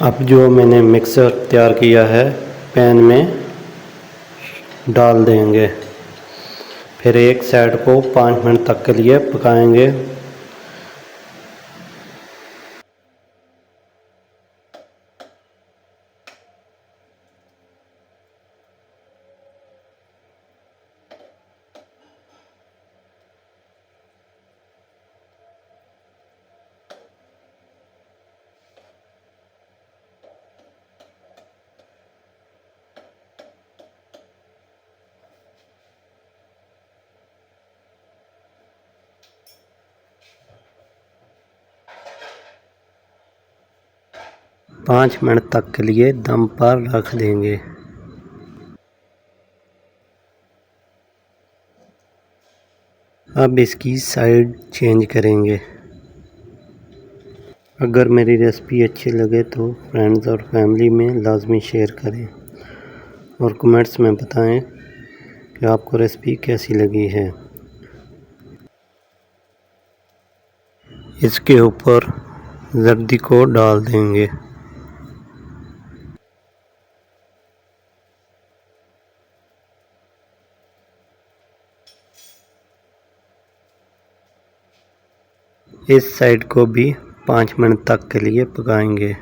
अब जो मैंने मिक्सर तैयार किया है पैन में डाल देंगे। फिर एक साइड को 5 मिनट तक के लिए पकाएंगे। पाँच मिनट तक के लिए दम पर रख देंगे। अब इसकी साइड चेंज करेंगे। अगर मेरी रेसिपी अच्छी लगे तो फ्रेंड्स और फैमिली में लाजमी शेयर करें और कमेंट्स में बताएं कि आपको रेसिपी कैसी लगी है। इसके ऊपर जर्दी को डाल देंगे। इस साइड को भी 5 मिनट तक के लिए पकाएंगे।